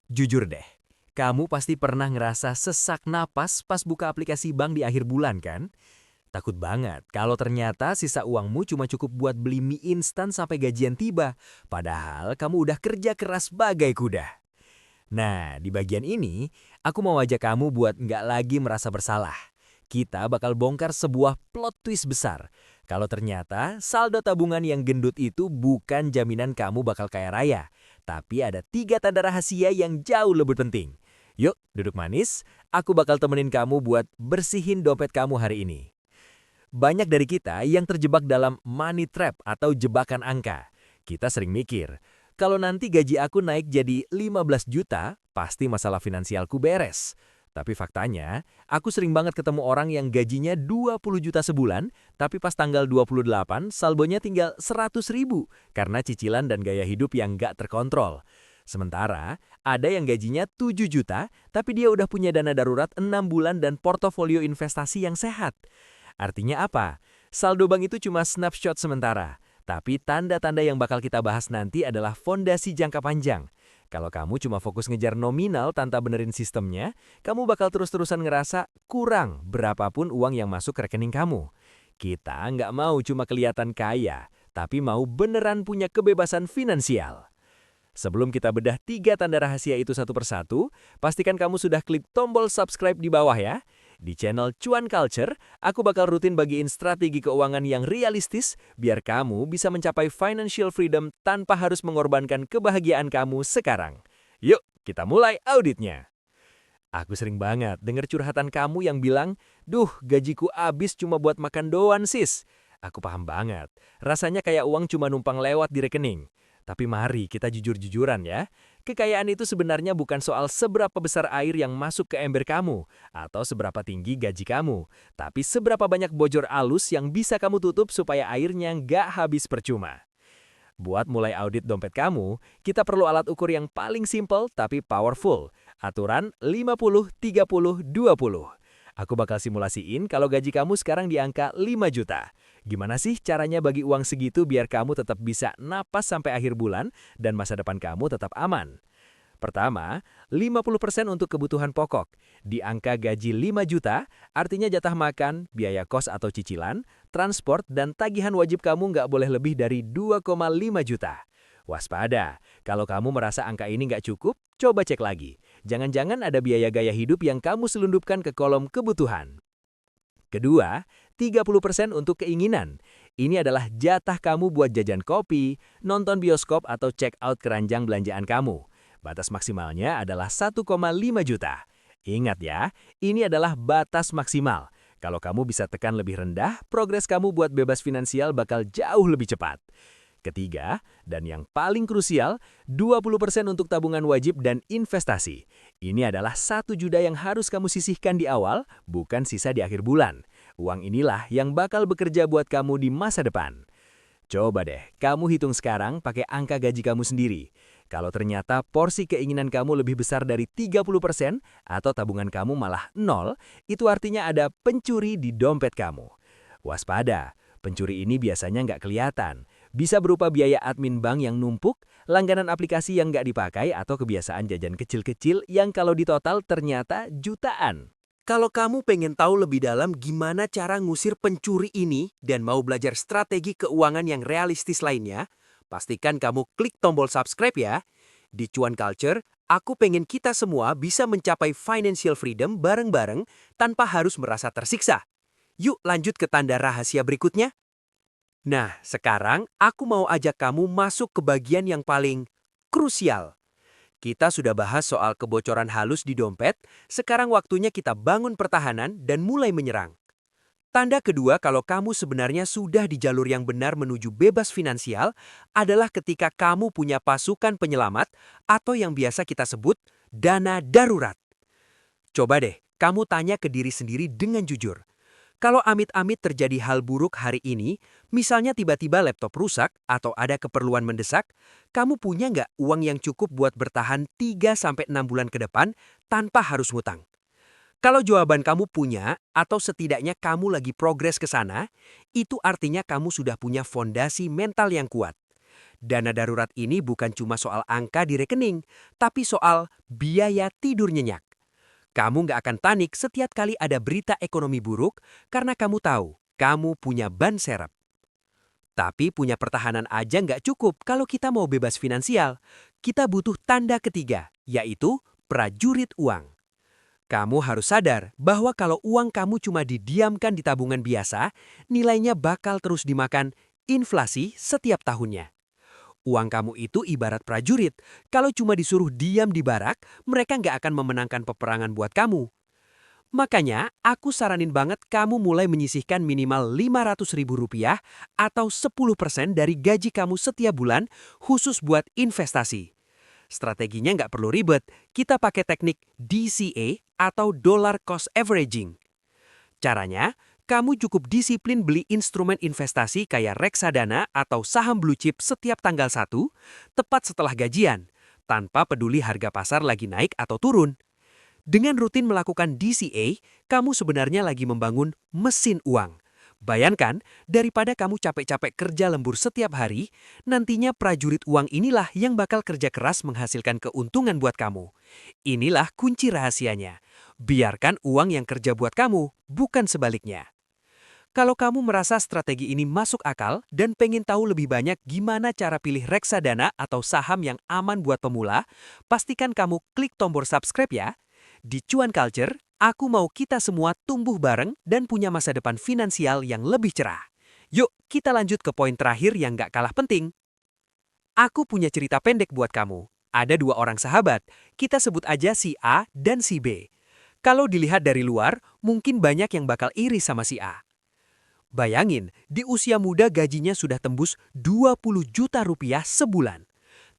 Jujur deh, kamu pasti pernah ngerasa sesak napas pas buka aplikasi bank di akhir bulan kan? Takut banget kalau ternyata sisa uangmu cuma cukup buat beli mie instan sampai gajian tiba, padahal kamu udah kerja keras bagai kuda. Nah, di bagian ini, aku mau ajak kamu buat nggak lagi merasa bersalah. Kita bakal bongkar sebuah plot twist besar. Kalau ternyata saldo tabungan yang gendut itu bukan jaminan kamu bakal kaya raya. Tapi ada 3 tanda rahasia yang jauh lebih penting. Yuk, duduk manis. Aku bakal temenin kamu buat bersihin dompet kamu hari ini. Banyak dari kita yang terjebak dalam money trap atau jebakan angka. Kita sering mikir, kalau nanti gaji aku naik jadi 15 juta, pasti masalah finansialku beres. Tapi faktanya, aku sering banget ketemu orang yang gajinya 20 juta sebulan, tapi pas tanggal 28, saldonya tinggal 100 ribu karena cicilan dan gaya hidup yang nggak terkontrol. Sementara, ada yang gajinya 7 juta, tapi dia udah punya dana darurat 6 bulan dan portofolio investasi yang sehat. Artinya apa? Saldo bank itu cuma snapshot sementara, tapi tanda-tanda yang bakal kita bahas nanti adalah fondasi jangka panjang. Kalau kamu cuma fokus ngejar nominal tanpa benerin sistemnya, kamu bakal terus-terusan ngerasa kurang berapapun uang yang masuk ke rekening kamu. Kita nggak mau cuma kelihatan kaya, tapi mau beneran punya kebebasan finansial. Sebelum kita bedah 3 tanda rahasia itu satu persatu, pastikan kamu sudah klik tombol subscribe di bawah ya. Di channel Cuan Culture, aku bakal rutin bagiin strategi keuangan yang realistis biar kamu bisa mencapai financial freedom tanpa harus mengorbankan kebahagiaan kamu sekarang. Yuk, kita mulai auditnya. Aku sering banget denger curhatan kamu yang bilang, "Duh, gajiku habis cuma buat makan doang, sis." Aku paham banget. Rasanya kayak uang cuma numpang lewat di rekening. Tapi mari kita jujur-jujuran ya. Kekayaan itu sebenarnya bukan soal seberapa besar air yang masuk ke ember kamu atau seberapa tinggi gaji kamu, tapi seberapa banyak bocor alus yang bisa kamu tutup supaya airnya nggak habis percuma. Buat mulai audit dompet kamu, kita perlu alat ukur yang paling simple tapi powerful. Aturan 50-30-20. Aku bakal simulasiin kalau gaji kamu sekarang di angka 5 juta. Gimana sih caranya bagi uang segitu biar kamu tetap bisa napas sampai akhir bulan dan masa depan kamu tetap aman? Pertama, 50% untuk kebutuhan pokok. Di angka gaji 5 juta, artinya jatah makan, biaya kos atau cicilan, transport, dan tagihan wajib kamu nggak boleh lebih dari 2,5 juta. Waspada, kalau kamu merasa angka ini nggak cukup, coba cek lagi. Jangan-jangan ada biaya gaya hidup yang kamu selundupkan ke kolom kebutuhan. Kedua, 30% untuk keinginan. Ini adalah jatah kamu buat jajan kopi, nonton bioskop, atau check out keranjang belanjaan kamu. Batas maksimalnya adalah 1,5 juta. Ingat ya, ini adalah batas maksimal. Kalau kamu bisa tekan lebih rendah, progres kamu buat bebas finansial bakal jauh lebih cepat. Ketiga, dan yang paling krusial, 20% untuk tabungan wajib dan investasi. Ini adalah 1 juta yang harus kamu sisihkan di awal, bukan sisa di akhir bulan. Uang inilah yang bakal bekerja buat kamu di masa depan. Coba deh, kamu hitung sekarang pakai angka gaji kamu sendiri. Kalau ternyata porsi keinginan kamu lebih besar dari 30% atau tabungan kamu malah nol, itu artinya ada pencuri di dompet kamu. Waspada, pencuri ini biasanya nggak kelihatan. Bisa berupa biaya admin bank yang numpuk, langganan aplikasi yang nggak dipakai, atau kebiasaan jajan kecil-kecil yang kalau ditotal ternyata jutaan. Kalau kamu pengen tahu lebih dalam gimana cara ngusir pencuri ini dan mau belajar strategi keuangan yang realistis lainnya, pastikan kamu klik tombol subscribe ya. Di Cuan Culture, aku pengen kita semua bisa mencapai financial freedom bareng-bareng tanpa harus merasa tersiksa. Yuk lanjut ke tanda rahasia berikutnya. Nah, sekarang aku mau ajak kamu masuk ke bagian yang paling krusial. Kita sudah bahas soal kebocoran halus di dompet, sekarang waktunya kita bangun pertahanan dan mulai menyerang. Tanda kedua kalau kamu sebenarnya sudah di jalur yang benar menuju bebas finansial adalah ketika kamu punya pasukan penyelamat atau yang biasa kita sebut dana darurat. Coba deh, kamu tanya ke diri sendiri dengan jujur. Kalau amit-amit terjadi hal buruk hari ini, misalnya tiba-tiba laptop rusak atau ada keperluan mendesak, kamu punya nggak uang yang cukup buat bertahan 3-6 bulan ke depan tanpa harus ngutang? Kalau jawaban kamu punya, atau setidaknya kamu lagi progres ke sana, itu artinya kamu sudah punya fondasi mental yang kuat. Dana darurat ini bukan cuma soal angka di rekening, tapi soal biaya tidur nyenyak. Kamu nggak akan panik setiap kali ada berita ekonomi buruk karena kamu tahu kamu punya ban serep. Tapi punya pertahanan aja nggak cukup kalau kita mau bebas finansial. Kita butuh tanda ketiga, yaitu prajurit uang. Kamu harus sadar bahwa kalau uang kamu cuma didiamkan di tabungan biasa, nilainya bakal terus dimakan inflasi setiap tahunnya. Uang kamu itu ibarat prajurit. Kalau cuma disuruh diam di barak, mereka nggak akan memenangkan peperangan buat kamu. Makanya, aku saranin banget kamu mulai menyisihkan minimal Rp500.000 atau 10% dari gaji kamu setiap bulan khusus buat investasi. Strateginya nggak perlu ribet, kita pakai teknik DCA atau Dollar Cost Averaging. Caranya, kamu cukup disiplin beli instrumen investasi kayak reksadana atau saham blue chip setiap tanggal 1, tepat setelah gajian, tanpa peduli harga pasar lagi naik atau turun. Dengan rutin melakukan DCA, kamu sebenarnya lagi membangun mesin uang. Bayangkan, daripada kamu capek-capek kerja lembur setiap hari, nantinya prajurit uang inilah yang bakal kerja keras menghasilkan keuntungan buat kamu. Inilah kunci rahasianya. Biarkan uang yang kerja buat kamu, bukan sebaliknya. Kalau kamu merasa strategi ini masuk akal dan pengen tahu lebih banyak gimana cara pilih reksadana atau saham yang aman buat pemula, pastikan kamu klik tombol subscribe ya. Di Cuan Culture, aku mau kita semua tumbuh bareng dan punya masa depan finansial yang lebih cerah. Yuk, kita lanjut ke poin terakhir yang gak kalah penting. Aku punya cerita pendek buat kamu. Ada dua orang sahabat, kita sebut aja si A dan si B. Kalau dilihat dari luar, mungkin banyak yang bakal iri sama si A. Bayangin, di usia muda gajinya sudah tembus 20 juta rupiah sebulan.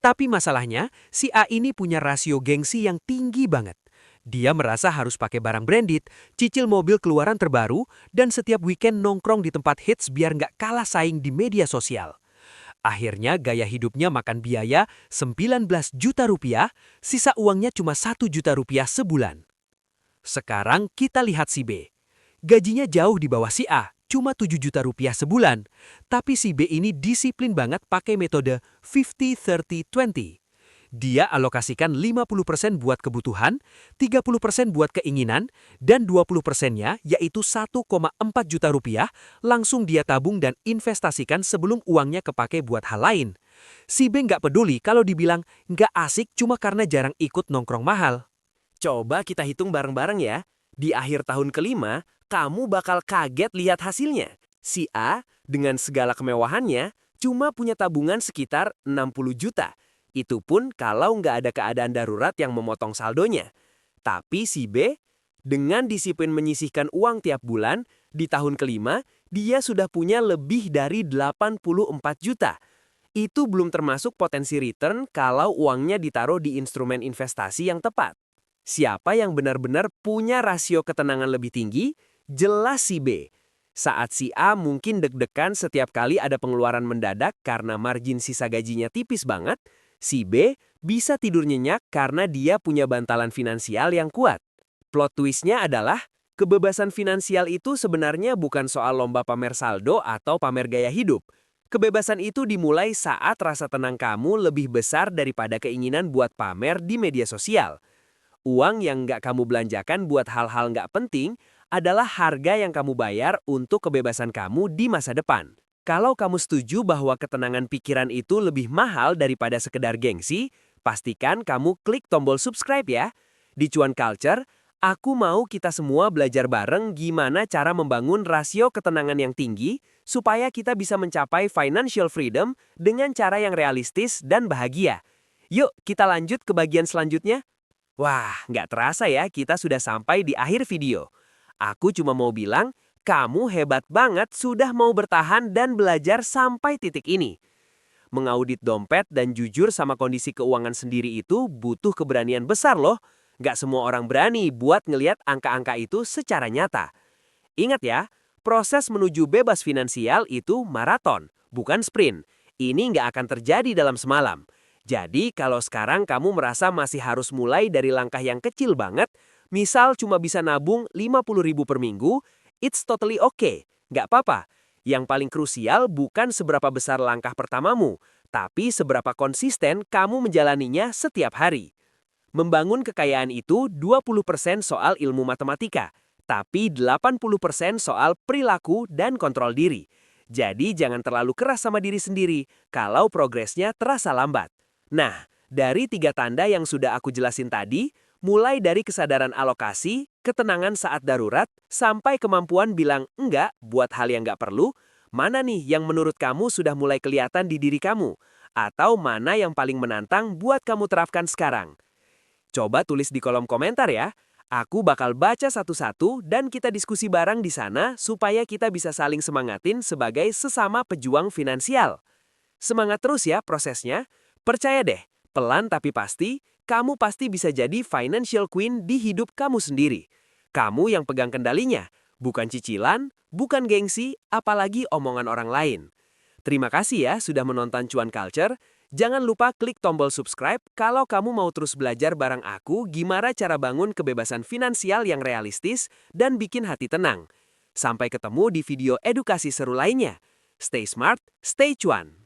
Tapi masalahnya, si A ini punya rasio gengsi yang tinggi banget. Dia merasa harus pakai barang branded, cicil mobil keluaran terbaru, dan setiap weekend nongkrong di tempat hits biar nggak kalah saing di media sosial. Akhirnya gaya hidupnya makan biaya 19 juta rupiah, sisa uangnya cuma 1 juta rupiah sebulan. Sekarang kita lihat si B. Gajinya jauh di bawah si A, cuma 7 juta rupiah sebulan. Tapi si B ini disiplin banget pakai metode 50-30-20. Dia alokasikan 50% buat kebutuhan, 30% buat keinginan, dan 20%-nya yaitu 1,4 juta rupiah langsung dia tabung dan investasikan sebelum uangnya kepake buat hal lain. Si B nggak peduli kalau dibilang nggak asik cuma karena jarang ikut nongkrong mahal. Coba kita hitung bareng-bareng ya. Di akhir tahun kelima, kamu bakal kaget lihat hasilnya. Si A, dengan segala kemewahannya, cuma punya tabungan sekitar 60 juta. Itu pun kalau nggak ada keadaan darurat yang memotong saldonya. Tapi si B, dengan disiplin menyisihkan uang tiap bulan, di tahun kelima, dia sudah punya lebih dari 84 juta. Itu belum termasuk potensi return kalau uangnya ditaruh di instrumen investasi yang tepat. Siapa yang benar-benar punya rasio ketenangan lebih tinggi? Jelas si B. Saat si A mungkin deg-degan setiap kali ada pengeluaran mendadak karena margin sisa gajinya tipis banget, si B bisa tidur nyenyak karena dia punya bantalan finansial yang kuat. Plot twistnya adalah, kebebasan finansial itu sebenarnya bukan soal lomba pamer saldo atau pamer gaya hidup. Kebebasan itu dimulai saat rasa tenang kamu lebih besar daripada keinginan buat pamer di media sosial. Uang yang nggak kamu belanjakan buat hal-hal nggak penting adalah harga yang kamu bayar untuk kebebasan kamu di masa depan. Kalau kamu setuju bahwa ketenangan pikiran itu lebih mahal daripada sekedar gengsi, pastikan kamu klik tombol subscribe ya. Di Cuan Culture, aku mau kita semua belajar bareng gimana cara membangun rasio ketenangan yang tinggi supaya kita bisa mencapai financial freedom dengan cara yang realistis dan bahagia. Yuk, kita lanjut ke bagian selanjutnya. Wah, nggak terasa ya kita sudah sampai di akhir video. Aku cuma mau bilang, kamu hebat banget sudah mau bertahan dan belajar sampai titik ini. Mengaudit dompet dan jujur sama kondisi keuangan sendiri itu butuh keberanian besar loh. Nggak semua orang berani buat ngeliat angka-angka itu secara nyata. Ingat ya, proses menuju bebas finansial itu maraton, bukan sprint. Ini nggak akan terjadi dalam semalam. Jadi kalau sekarang kamu merasa masih harus mulai dari langkah yang kecil banget, misal cuma bisa nabung 50.000 per minggu, it's totally okay. Nggak apa-apa. Yang paling krusial bukan seberapa besar langkah pertamamu, tapi seberapa konsisten kamu menjalaninya setiap hari. Membangun kekayaan itu 20% soal ilmu matematika, tapi 80% soal perilaku dan kontrol diri. Jadi jangan terlalu keras sama diri sendiri kalau progresnya terasa lambat. Nah, dari 3 tanda yang sudah aku jelasin tadi, mulai dari kesadaran alokasi, ketenangan saat darurat, sampai kemampuan bilang enggak buat hal yang nggak perlu, mana nih yang menurut kamu sudah mulai kelihatan di diri kamu? Atau mana yang paling menantang buat kamu terapkan sekarang? Coba tulis di kolom komentar ya. Aku bakal baca satu-satu dan kita diskusi bareng di sana supaya kita bisa saling semangatin sebagai sesama pejuang finansial. Semangat terus ya prosesnya. Percaya deh, pelan tapi pasti, kamu pasti bisa jadi financial queen di hidup kamu sendiri. Kamu yang pegang kendalinya, bukan cicilan, bukan gengsi, apalagi omongan orang lain. Terima kasih ya sudah menonton Cuan Culture. Jangan lupa klik tombol subscribe kalau kamu mau terus belajar bareng aku gimana cara bangun kebebasan finansial yang realistis dan bikin hati tenang. Sampai ketemu di video edukasi seru lainnya. Stay smart, stay cuan.